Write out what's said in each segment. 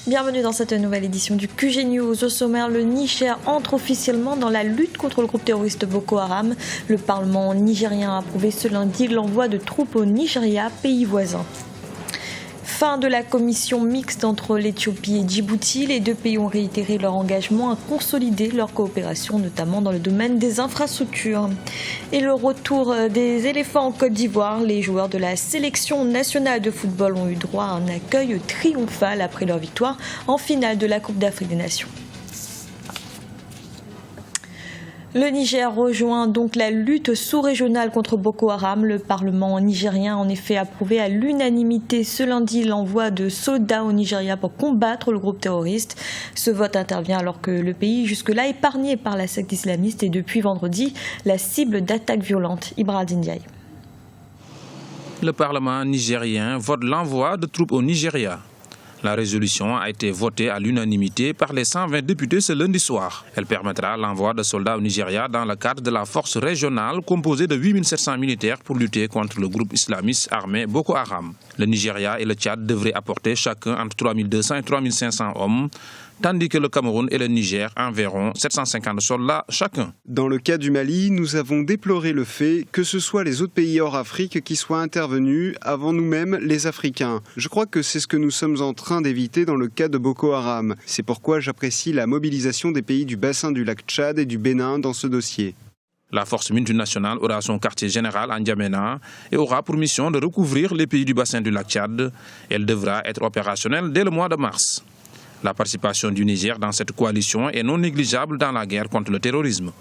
Bienvenue dans cette nouvelle édition du QG News. Au sommaire, le Niger entre officiellement dans la lutte contre le groupe terroriste Boko Haram. Le Parlement nigérien a approuvé ce lundi l'envoi de troupes au Nigeria, pays voisin. Fin de la commission mixte entre l'Éthiopie et Djibouti. Les deux pays ont réitéré leur engagement à consolider leur coopération, notamment dans le domaine des infrastructures. Et le retour des éléphants en Côte d'Ivoire. Les joueurs de la sélection nationale de football ont eu droit à un accueil triomphal après leur victoire en finale de la Coupe d'Afrique des Nations. Le Niger rejoint donc la lutte sous-régionale contre Boko Haram. Le Parlement nigérien a en effet approuvé à l'unanimité ce lundi l'envoi de soldats au Nigeria pour combattre le groupe terroriste. Ce vote intervient alors que le pays, jusque-là épargné par la secte islamiste, est depuis vendredi la cible d'attaques violentes. Ibrahim Ndiaye. Le Parlement nigérien vote l'envoi de troupes au Nigeria. La résolution a été votée à l'unanimité par les 120 députés ce lundi soir. Elle permettra l'envoi de soldats au Nigeria dans le cadre de la force régionale composée de 8700 militaires pour lutter contre le groupe islamiste armé Boko Haram. Le Nigeria et le Tchad devraient apporter chacun entre 3200 et 3500 hommes, tandis que le Cameroun et le Niger enverront 750 soldats chacun. Dans le cas du Mali, nous avons déploré le fait que ce soit les autres pays hors Afrique qui soient intervenus avant nous-mêmes les Africains. Je crois que c'est ce que nous sommes en train d'éviter dans le cas de Boko Haram. C'est pourquoi j'apprécie la mobilisation des pays du bassin du lac Tchad et du Bénin dans ce dossier. La force multinationale aura son quartier général à N'Djamena et aura pour mission de recouvrir les pays du bassin du lac Tchad. Elle devra être opérationnelle dès le mois de mars. La participation du Niger dans cette coalition est non négligeable dans la guerre contre le terrorisme.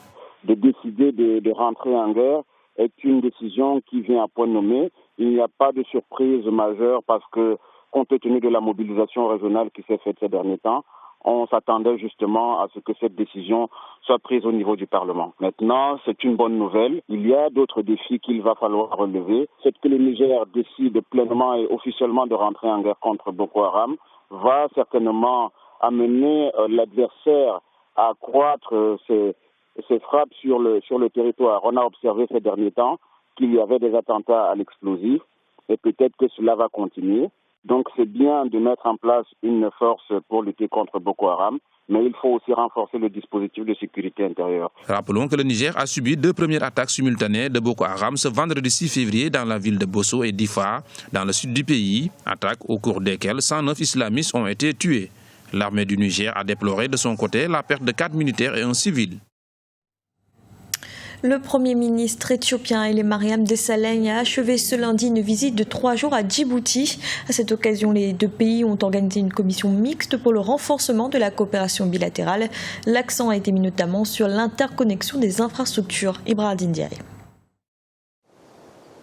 De décider de rentrer en guerre est une décision qui vient à point nommé. Il n'y a pas de surprise majeure parce que, compte tenu de la mobilisation régionale qui s'est faite ces derniers temps, on s'attendait justement à ce que cette décision soit prise au niveau du Parlement. Maintenant, c'est une bonne nouvelle. Il y a d'autres défis qu'il va falloir relever. C'est que le Niger décide pleinement et officiellement de rentrer en guerre contre Boko Haram va certainement amener l'adversaire à accroître ses frappes sur le territoire. On a observé ces derniers temps qu'il y avait des attentats à l'explosif et peut-être que cela va continuer. Donc c'est bien de mettre en place une force pour lutter contre Boko Haram, mais il faut aussi renforcer le dispositif de sécurité intérieure. Rappelons que le Niger a subi 2 premières attaques simultanées de Boko Haram ce vendredi 6 février dans la ville de Bosso et d'Ifa, dans le sud du pays, attaques au cours desquelles 109 islamistes ont été tués. L'armée du Niger a déploré de son côté la perte de 4 militaires et un civil. Le Premier ministre éthiopien Haile Mariam Desalegn a achevé ce lundi une visite de 3 jours à Djibouti. À cette occasion, les deux pays ont organisé une commission mixte pour le renforcement de la coopération bilatérale. L'accent a été mis notamment sur l'interconnexion des infrastructures. Ibrahim Ndiaye.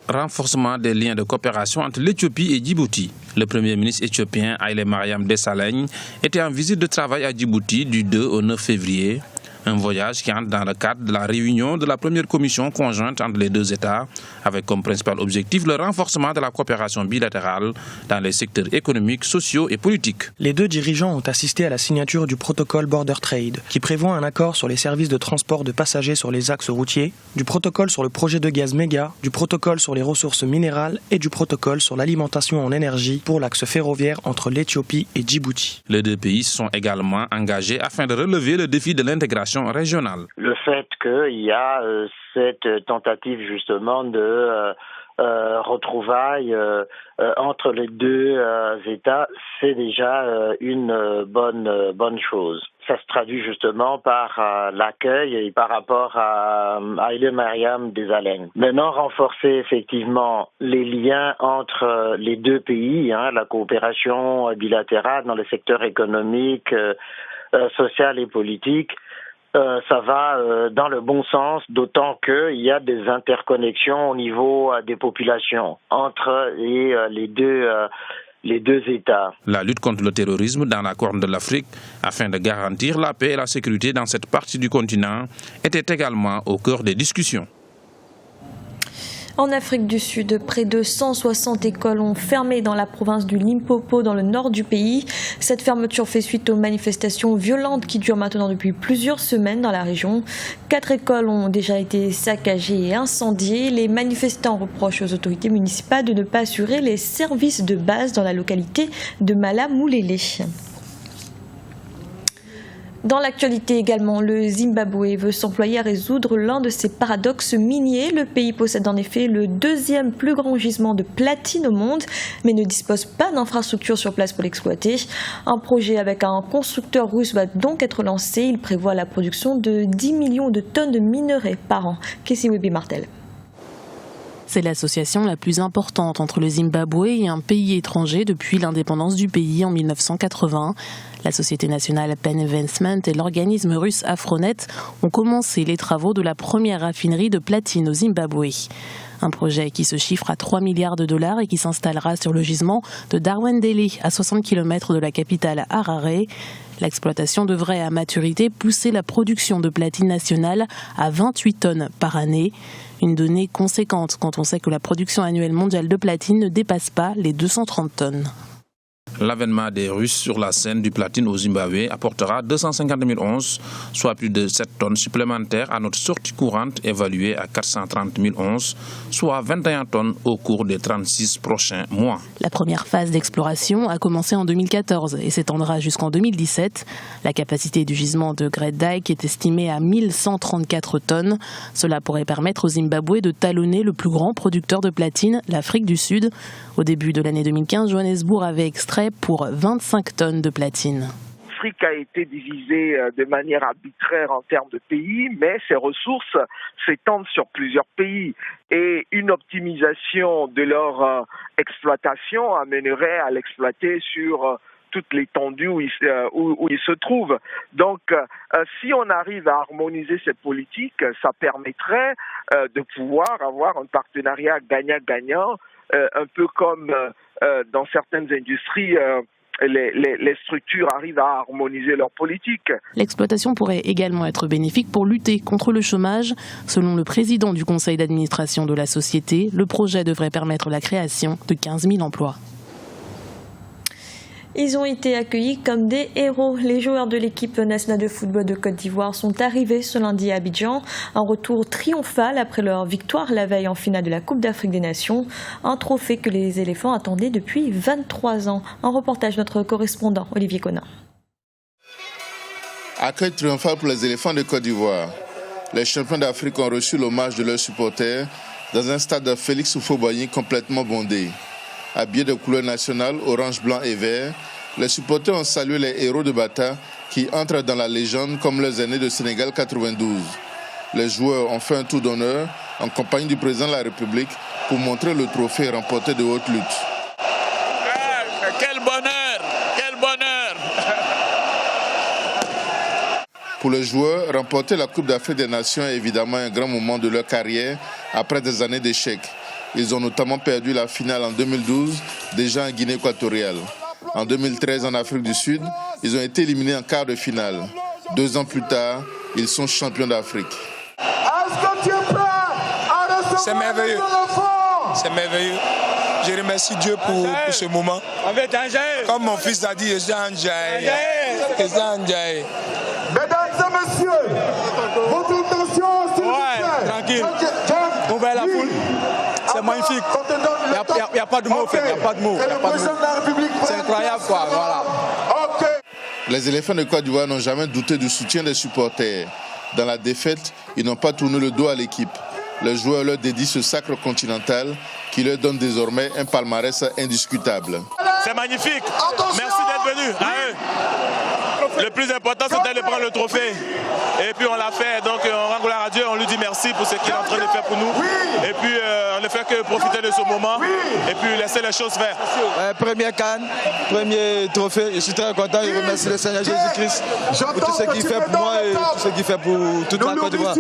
Renforcement des liens de coopération entre l'Éthiopie et Djibouti. Le Premier ministre éthiopien Haile Mariam Desalegn était en visite de travail à Djibouti du 2 au 9 février. Un voyage qui entre dans le cadre de la réunion de la première commission conjointe entre les deux États, avec comme principal objectif le renforcement de la coopération bilatérale dans les secteurs économiques, sociaux et politiques. Les deux dirigeants ont assisté à la signature du protocole Border Trade, qui prévoit un accord sur les services de transport de passagers sur les axes routiers, du protocole sur le projet de gaz méga, du protocole sur les ressources minérales et du protocole sur l'alimentation en énergie pour l'axe ferroviaire entre l'Éthiopie et Djibouti. Les deux pays se sont également engagés afin de relever le défi de l'intégration régionale. Le fait qu'il y a cette tentative justement de retrouvailles entre les deux États, c'est déjà une bonne chose. Ça se traduit justement par l'accueil et par rapport à Haile Mariam Desalegn. Maintenant, renforcer effectivement les liens entre les deux pays, la coopération bilatérale dans les secteurs économiques, social et politique, ça va dans le bon sens, d'autant qu'il y a des interconnexions au niveau des populations entre les deux États. La lutte contre le terrorisme dans la Corne de l'Afrique, afin de garantir la paix et la sécurité dans cette partie du continent, était également au cœur des discussions. En Afrique du Sud, près de 160 écoles ont fermé dans la province du Limpopo, dans le nord du pays. Cette fermeture fait suite aux manifestations violentes qui durent maintenant depuis plusieurs semaines dans la région. 4 écoles ont déjà été saccagées et incendiées. Les manifestants reprochent aux autorités municipales de ne pas assurer les services de base dans la localité de Malamoulélé. Dans l'actualité également, le Zimbabwe veut s'employer à résoudre l'un de ses paradoxes miniers. Le pays possède en effet le deuxième plus grand gisement de platine au monde, mais ne dispose pas d'infrastructures sur place pour l'exploiter. Un projet avec un constructeur russe va donc être lancé. Il prévoit la production de 10 millions de tonnes de minerais par an. Kessie Webi-Martel. C'est l'association la plus importante entre le Zimbabwe et un pays étranger depuis l'indépendance du pays en 1980. La Société nationale Penn Investment et l'organisme russe Afronet ont commencé les travaux de la première raffinerie de platine au Zimbabwe. Un projet qui se chiffre à 3 milliards de dollars et qui s'installera sur le gisement de Darwendele, à 60 km de la capitale Harare. L'exploitation devrait à maturité pousser la production de platine nationale à 28 tonnes par année. Une donnée conséquente quand on sait que la production annuelle mondiale de platine ne dépasse pas les 230 tonnes. L'avènement des Russes sur la scène du platine au Zimbabwe apportera 250 000 onces, soit plus de 7 tonnes supplémentaires à notre sortie courante évaluée à 430 000 onces, soit 21 tonnes au cours des 36 prochains mois. La première phase d'exploration a commencé en 2014 et s'étendra jusqu'en 2017. La capacité du gisement de Great Dyke est estimée à 1134 tonnes. Cela pourrait permettre au Zimbabwe de talonner le plus grand producteur de platine, l'Afrique du Sud. Au début de l'année 2015, Johannesburg avait extrait pour 25 tonnes de platine. L'Afrique a été divisée de manière arbitraire en termes de pays, mais ses ressources s'étendent sur plusieurs pays. Et une optimisation de leur exploitation amènerait à l'exploiter sur toute l'étendue où il se trouve. Donc, si on arrive à harmoniser ces politiques, ça permettrait de pouvoir avoir un partenariat gagnant-gagnant, un peu comme dans certaines industries, les structures arrivent à harmoniser leur politique. L'exploitation pourrait également être bénéfique pour lutter contre le chômage. Selon le président du conseil d'administration de la société, le projet devrait permettre la création de 15 000 emplois. Ils ont été accueillis comme des héros. Les joueurs de l'équipe nationale de football de Côte d'Ivoire sont arrivés ce lundi à Abidjan. Un retour triomphal après leur victoire la veille en finale de la Coupe d'Afrique des Nations. Un trophée que les éléphants attendaient depuis 23 ans. Un reportage de notre correspondant Olivier Conin. Accueil triomphal pour les éléphants de Côte d'Ivoire. Les champions d'Afrique ont reçu l'hommage de leurs supporters dans un stade de Félix Houphouët-Boigny complètement bondé. Habillés de couleurs nationales, orange, blanc et vert, les supporters ont salué les héros de Bata qui entrent dans la légende comme leurs aînés de Sénégal 92. Les joueurs ont fait un tour d'honneur en compagnie du président de la République pour montrer le trophée remporté de haute lutte. Quel bonheur! Quel bonheur! Pour les joueurs, remporter la Coupe d'Afrique des Nations est évidemment un grand moment de leur carrière après des années d'échecs. Ils ont notamment perdu la finale en 2012, déjà en Guinée équatoriale. En 2013, en Afrique du Sud, ils ont été éliminés en quart de finale. 2 ans plus tard, ils sont champions d'Afrique. C'est merveilleux. C'est merveilleux. Je remercie Dieu pour ce moment. Comme mon fils a dit, je suis un Djaï. Mesdames et messieurs, votre intention, s'il vous plaît. Tranquille. On va à la foule. C'est magnifique. Il n'y a pas de mots, il n'y a pas de mots. C'est incroyable, quoi. Voilà. Les éléphants de Côte d'Ivoire n'ont jamais douté du soutien des supporters. Dans la défaite, ils n'ont pas tourné le dos à l'équipe. Les joueurs leur dédient ce sacre continental qui leur donne désormais un palmarès indiscutable. C'est magnifique. Merci d'être venus. Le plus important, c'était de prendre le trophée. Et puis on l'a fait. Donc on rend gloire à Dieu, on lui dit merci pour ce qu'il est en train de faire pour nous. Et puis on ne fait que profiter de ce moment. Et puis laisser les choses faire. Première canne, premier trophée. Je suis très content. Je remercie le Seigneur Jésus-Christ pour tout ce qu'il fait pour moi et tout ce qu'il fait pour toute la Côte d'Ivoire.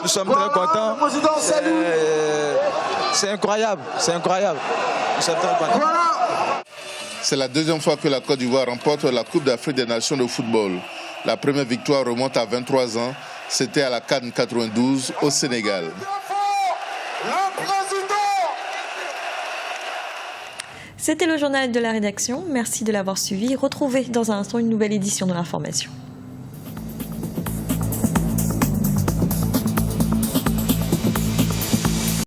Nous sommes très contents. C'est incroyable. C'est incroyable. Nous sommes très contents. C'est la deuxième fois que la Côte d'Ivoire remporte la Coupe d'Afrique des Nations de football. La première victoire remonte à 23 ans. C'était à la CAN 92 au Sénégal. C'était le journal de la rédaction. Merci de l'avoir suivi. Retrouvez dans un instant une nouvelle édition de l'information.